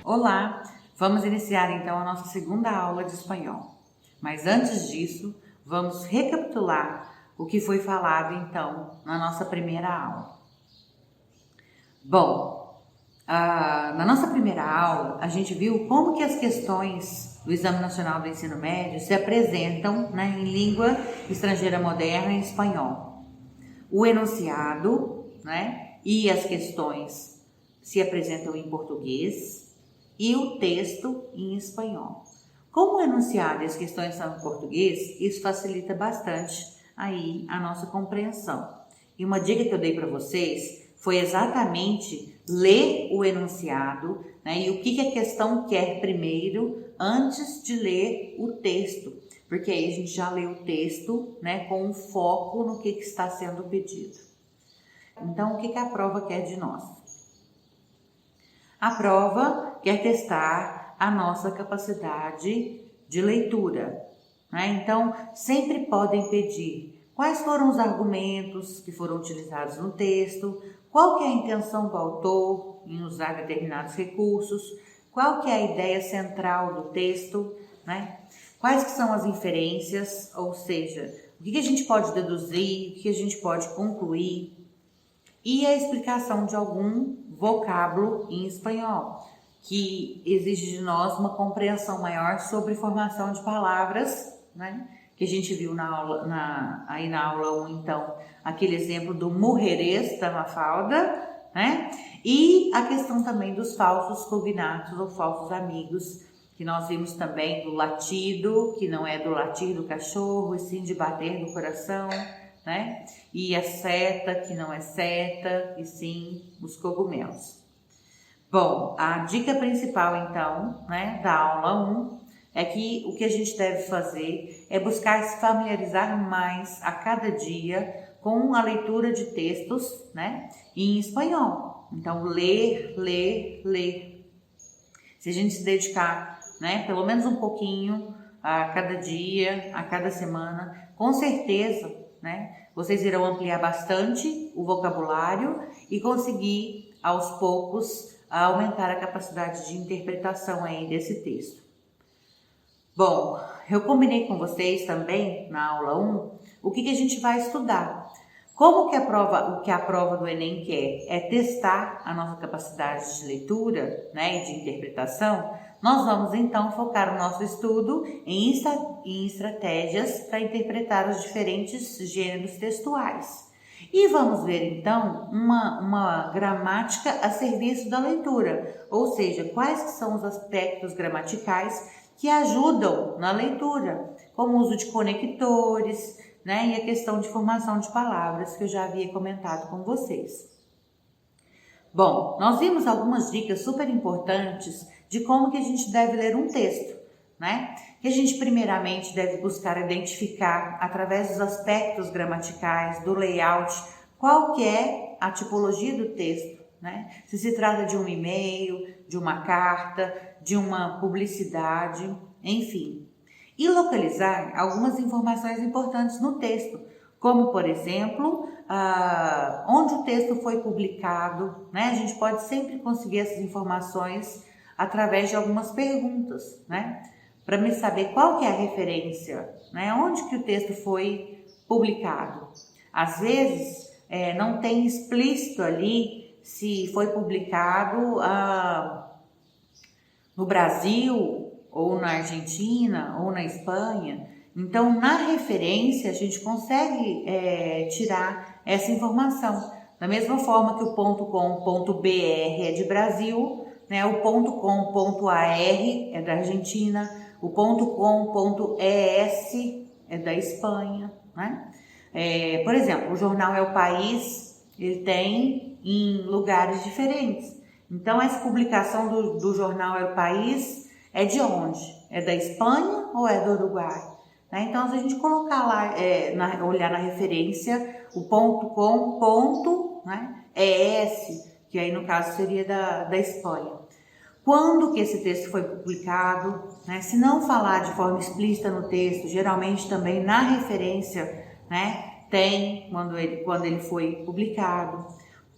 Olá, vamos iniciar então a nossa segunda aula de espanhol. Mas antes disso, vamos recapitular o que foi falado então na nossa primeira aula. Bom, na nossa primeira aula a gente viu como que as questões do Exame Nacional do Ensino Médio se apresentam, em língua estrangeira moderna em espanhol. O enunciado, e as questões se apresentam em português e o texto em espanhol. Como o enunciado e as questões são em português, isso facilita bastante aí a nossa compreensão. E uma dica que eu dei para vocês foi exatamente ler o enunciado, e o que a questão quer primeiro antes de ler o texto, porque aí a gente já lê o texto, com um foco no que está sendo pedido. Então, o que a prova quer de nós? A prova quer testar a nossa capacidade de leitura, Então, sempre podem pedir quais foram os argumentos que foram utilizados no texto, qual que é a intenção do autor em usar determinados recursos, qual que é a ideia central do texto, Quais que são as inferências, ou seja, o que a gente pode deduzir, o que a gente pode concluir, e a explicação de algum vocábulo em espanhol, que exige de nós uma compreensão maior sobre formação de palavras, que a gente viu na aula, aí na aula 1, então, aquele exemplo do mujeres da Mafalda, e a questão também dos falsos cognatos ou falsos amigos, que nós vimos também do latido, que não é do latir do cachorro, e sim de bater do coração, e a seta, que não é seta, e sim os cogumelos. Bom, a dica principal então, da aula 1, é que o que a gente deve fazer é buscar se familiarizar mais a cada dia com a leitura de textos, em espanhol. Então, ler. Se a gente se dedicar, pelo menos um pouquinho a cada dia, a cada semana, com certeza, vocês irão ampliar bastante o vocabulário e conseguir, aos poucos, aumentar a capacidade de interpretação aí desse texto. Bom, eu combinei com vocês também, na aula 1, o que a gente vai estudar. Como que o que a prova do Enem quer é testar a nossa capacidade de leitura, e de interpretação, nós vamos então focar o nosso estudo em estratégias para interpretar os diferentes gêneros textuais. E vamos ver então uma gramática a serviço da leitura, ou seja, quais que são os aspectos gramaticais que ajudam na leitura, como o uso de conectores, e a questão de formação de palavras que eu já havia comentado com vocês. Bom, nós vimos algumas dicas super importantes de como que a gente deve ler um texto, Que a gente primeiramente deve buscar identificar através dos aspectos gramaticais, do layout, qual que é a tipologia do texto, Se trata de um e-mail, de uma carta, de uma publicidade, enfim. E localizar algumas informações importantes no texto, como, por exemplo, onde o texto foi publicado, A gente pode sempre conseguir essas informações através de algumas perguntas, Para me saber qual que é a referência, Onde que o texto foi publicado. Às vezes, não tem explícito ali se foi publicado no Brasil, ou na Argentina, ou na Espanha. Então, na referência, a gente consegue tirar essa informação. Da mesma forma que o .com.br é de Brasil, o .com.ar é da Argentina, o .com.es é da Espanha, Por exemplo, o jornal É o País, ele tem em lugares diferentes. Então, essa publicação do jornal É o País é de onde? É da Espanha ou é do Uruguai? Então, se a gente colocar lá, olhar na referência, o .com.es, que aí no caso seria da Espanha. quando que esse texto foi publicado, né? Se não falar de forma explícita no texto, geralmente também na referência, né, tem quando ele foi publicado,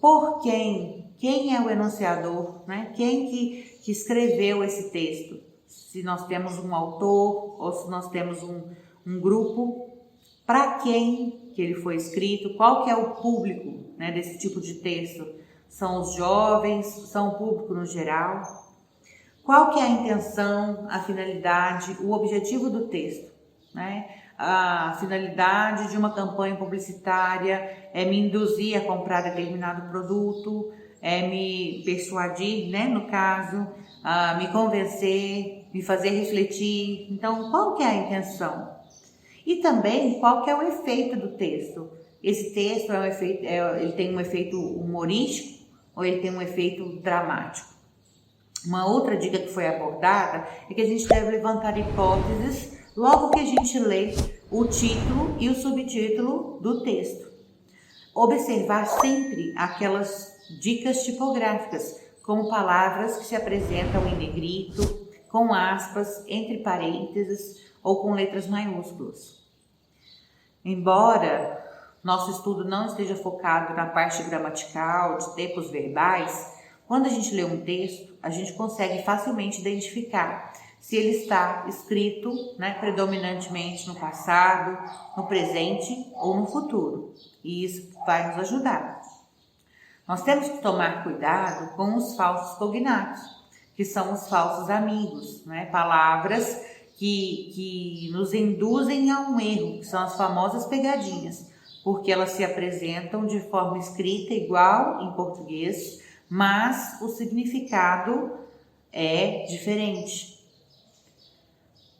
por quem é o enunciador, né? Quem que escreveu esse texto, se nós temos um autor ou se nós temos um grupo, para quem que ele foi escrito, qual que é o público, né, desse tipo de texto, são os jovens, são o público no geral, qual que é a intenção, a finalidade, o objetivo do texto, né? A finalidade de uma campanha publicitária é me induzir a comprar determinado produto, é me persuadir, né, no caso, me convencer, me fazer refletir. Então, qual que é a intenção? E também, qual que é o efeito do texto? Esse texto ele tem um efeito humorístico ou ele tem um efeito dramático? Uma outra dica que foi abordada é que a gente deve levantar hipóteses logo que a gente lê o título e o subtítulo do texto. Observar sempre aquelas dicas tipográficas, como palavras que se apresentam em negrito, com aspas, entre parênteses ou com letras maiúsculas. Embora nosso estudo não esteja focado na parte gramatical, de tempos verbais, quando a gente lê um texto, a gente consegue facilmente identificar se ele está escrito, né, predominantemente no passado, no presente ou no futuro. E isso vai nos ajudar. Nós temos que tomar cuidado com os falsos cognatos, que são os falsos amigos, né? Palavras que nos induzem a um erro, que são as famosas pegadinhas, porque elas se apresentam de forma escrita igual em português, mas o significado é diferente.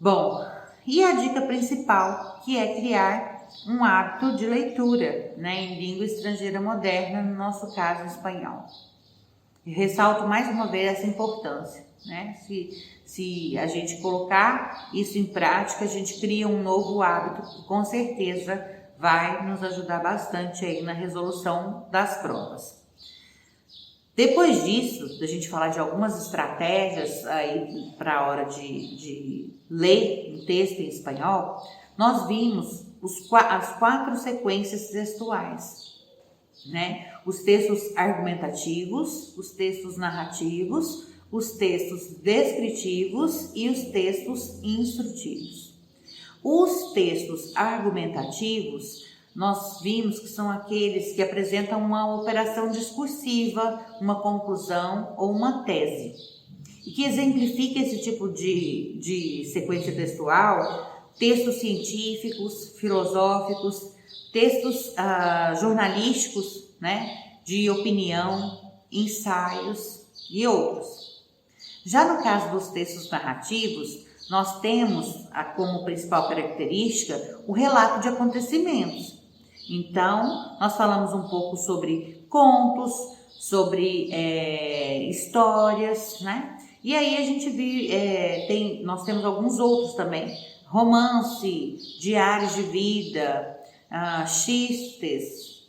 Bom, e a dica principal, que é criar um hábito de leitura, né, em língua estrangeira moderna, no nosso caso espanhol. E ressalto mais uma vez essa importância, né? Se a gente colocar isso em prática, a gente cria um novo hábito que com certeza vai nos ajudar bastante aí na resolução das provas. Depois disso, da gente falar de algumas estratégias aí para a hora de ler um texto em espanhol, nós vimos as 4 sequências textuais, né? Os textos argumentativos, os textos narrativos, os textos descritivos e os textos instrutivos. Os textos argumentativos, nós vimos que são aqueles que apresentam uma operação discursiva, uma conclusão ou uma tese. E que exemplifica esse tipo de sequência textual, textos científicos, filosóficos, textos jornalísticos, né, de opinião, ensaios e outros. Já no caso dos textos narrativos, nós temos como principal característica o relato de acontecimentos. Então, nós falamos um pouco sobre contos, sobre histórias, né? E aí a gente nós temos alguns outros também, romance, diários de vida, xistes,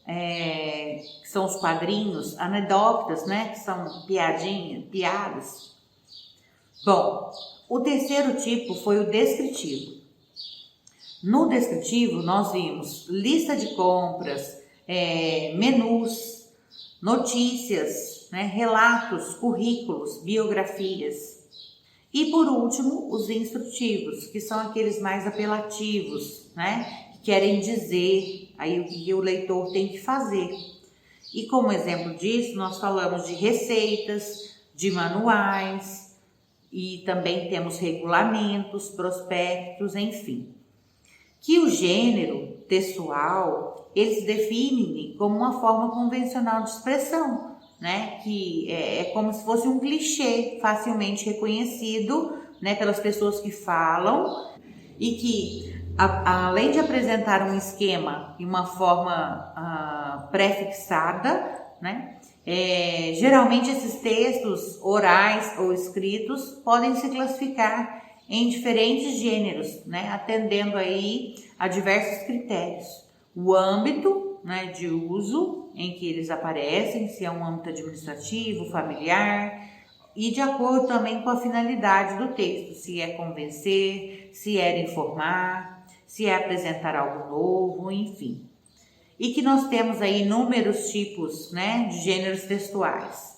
que são os quadrinhos, anedotas, né? Que são piadas. Bom, o terceiro tipo foi o descritivo. No descritivo, nós vimos lista de compras, menus, notícias, né, relatos, currículos, biografias. E por último, os instrutivos, que são aqueles mais apelativos, né, que querem dizer aí o que o leitor tem que fazer. E como exemplo disso, nós falamos de receitas, de manuais e também temos regulamentos, prospectos, enfim. Que o gênero textual, eles definem como uma forma convencional de expressão, né? Que é como se fosse um clichê facilmente reconhecido, né, pelas pessoas que falam e que, além de apresentar um esquema e uma forma pré-fixada, né, geralmente esses textos orais ou escritos podem se classificar em diferentes gêneros, né, atendendo aí a diversos critérios. O âmbito, né, de uso em que eles aparecem, se é um âmbito administrativo, familiar, e de acordo também com a finalidade do texto, se é convencer, se é informar, se é apresentar algo novo, enfim. E que nós temos aí inúmeros tipos, né, de gêneros textuais.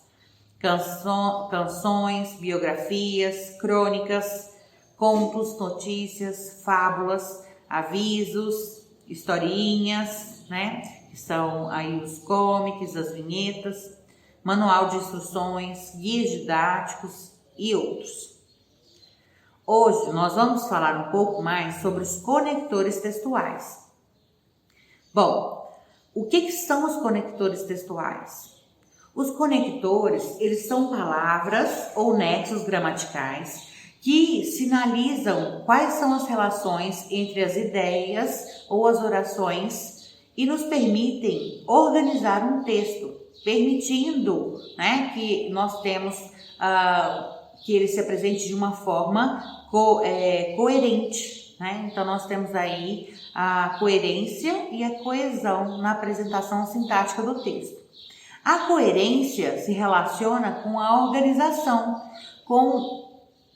Canções, biografias, crônicas, contos, notícias, fábulas, avisos, historinhas, né, que são aí os comics, as vinhetas, manual de instruções, guias didáticos e outros. Hoje nós vamos falar um pouco mais sobre os conectores textuais. Bom, o que são os conectores textuais? Os conectores, eles são palavras ou nexos gramaticais que sinalizam quais são as relações entre as ideias ou as orações e nos permitem organizar um texto, permitindo, né, que nós temos que ele se apresente de uma forma coerente, né? Então nós temos aí a coerência e a coesão na apresentação sintática do texto. A coerência se relaciona com a organização, com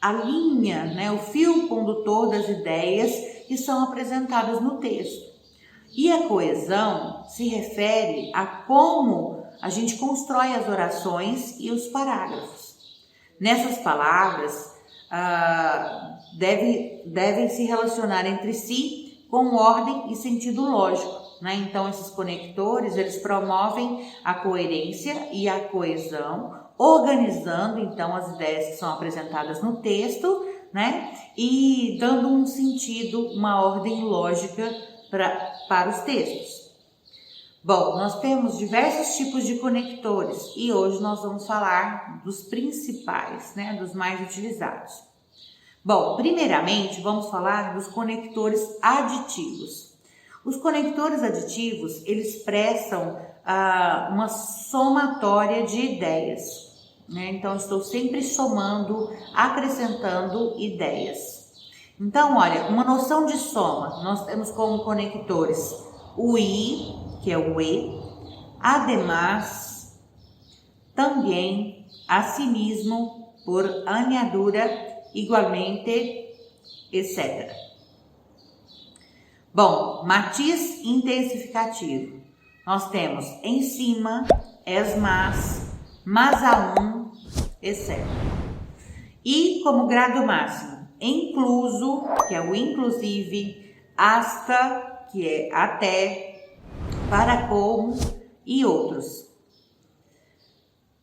a linha, né, o fio condutor das ideias que são apresentadas no texto. E a coesão se refere a como a gente constrói as orações e os parágrafos. Nessas palavras, devem se relacionar entre si com ordem e sentido lógico, né? Então, esses conectores, eles promovem a coerência e a coesão, organizando, então, as ideias que são apresentadas no texto, né? E dando um sentido, uma ordem lógica para os textos. Bom, nós temos diversos tipos de conectores e hoje nós vamos falar dos principais, né, dos mais utilizados. Bom, primeiramente vamos falar dos conectores aditivos. Os conectores aditivos, eles expressam uma somatória de ideias, né? Então, estou sempre somando, acrescentando ideias. Então, olha, uma noção de soma, nós temos como conectores o i, que é o e, además, também, asimismo, por añadidura, igualmente, etc. Bom, matiz intensificativo. Nós temos em cima, es mais aún, etc. E como grado máximo, incluso, que é o inclusive, hasta, que é até, para como e outros.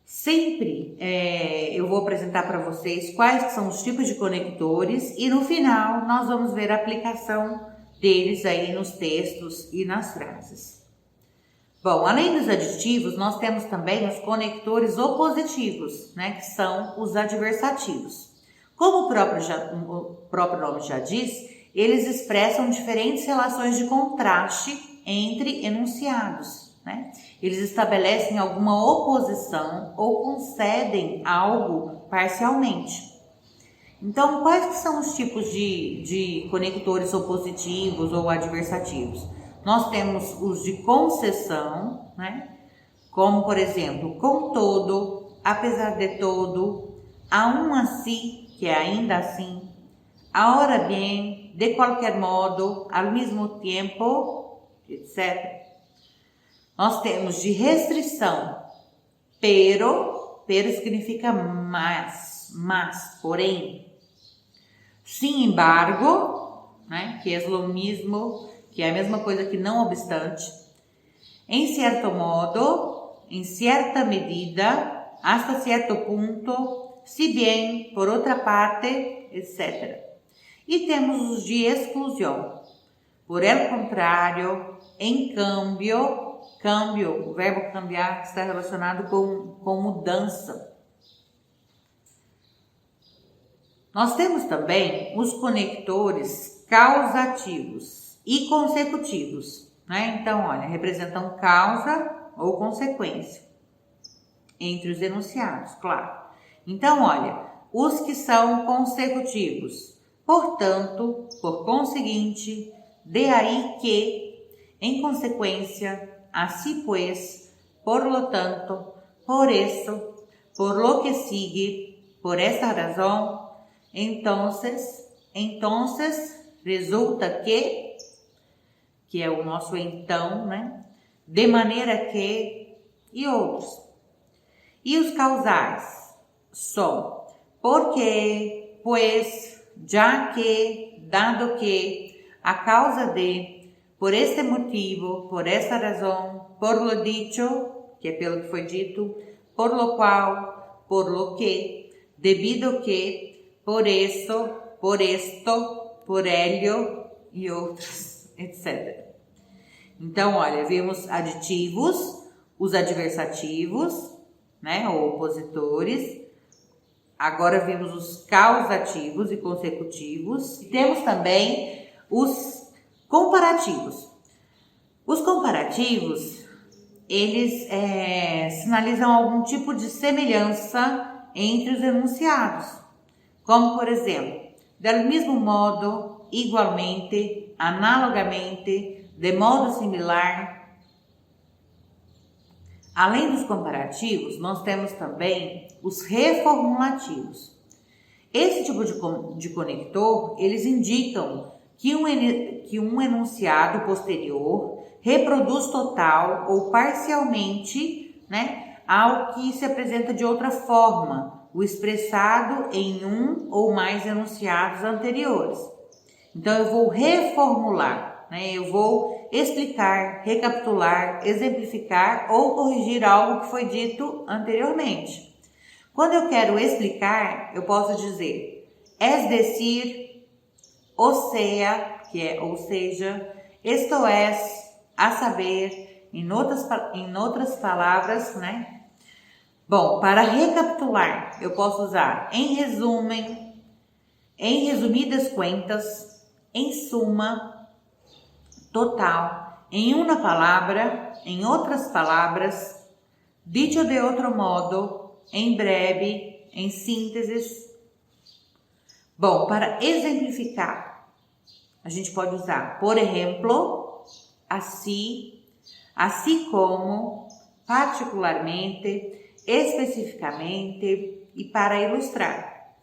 Sempre eu vou apresentar para vocês quais são os tipos de conectores e no final nós vamos ver a aplicação deles aí nos textos e nas frases. Bom, além dos aditivos, nós temos também os conectores opositivos, né, que são os adversativos. Como o próprio nome já diz, eles expressam diferentes relações de contraste entre enunciados, né? Eles estabelecem alguma oposição ou concedem algo parcialmente. Então, quais que são os tipos de conectores opositivos ou adversativos? Nós temos os de concessão, né? Como, por exemplo, com todo, apesar de todo, aún así, que é ainda assim, ahora bien, de qualquer modo, al mesmo tempo, etc. Nós temos de restrição, pero significa mas, porém. Sin embargo, né, que é o mesmo, que é a mesma coisa que não obstante. Em certo modo, em certa medida, hasta certo punto, si bien, por outra parte, etc. E temos os de exclusão. Por el contrário, em câmbio, o verbo cambiar está relacionado com mudança. Nós temos também os conectores causativos e consecutivos, né? Então, olha, representam causa ou consequência entre os enunciados, claro. Então, olha, os que são consecutivos, portanto, por conseguinte, de aí que, em consequência, así pues, por lo tanto, por eso, por lo que sigue, por esta razão, entonces, resulta que é o nosso então, né? De maneira que, e outros. E os causais são porque, pues, já que, dado que, a causa de, por este motivo, por esta razão, por lo dicho, que é pelo que foi dito, por lo qual, por lo que, debido que, por isso, por esto, por ello e outros, etc. Então, olha, vimos aditivos, os adversativos, né, ou opositores. Agora vimos os causativos e consecutivos. Temos também os comparativos. Os comparativos, eles sinalizam algum tipo de semelhança entre os enunciados. Como, por exemplo, del mesmo modo, igualmente, analogamente, de modo similar. Além dos comparativos, nós temos também os reformulativos. Esse tipo de conector, eles indicam que um enunciado posterior reproduz total ou parcialmente, né, ao que se apresenta de outra forma, o expressado em um ou mais enunciados anteriores. Então, eu vou reformular, né, eu vou explicar, recapitular, exemplificar ou corrigir algo que foi dito anteriormente. Quando eu quero explicar, eu posso dizer, es decir, o sea, que é ou seja, esto es, a saber, em outras palavras, né? Bom, para recapitular, eu posso usar em resumen, em resumidas cuentas, em suma, total, em uma palavra, em outras palavras, dicho de outro modo, em breve, em síntese. Bom, para exemplificar, a gente pode usar, por exemplo, assim como, particularmente, especificamente e para ilustrar.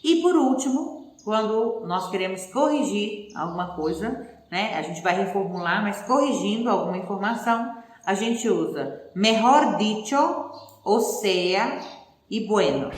E por último, quando nós queremos corrigir alguma coisa, né? A gente vai reformular, mas corrigindo alguma informação, a gente usa mejor dicho, o sea e bueno.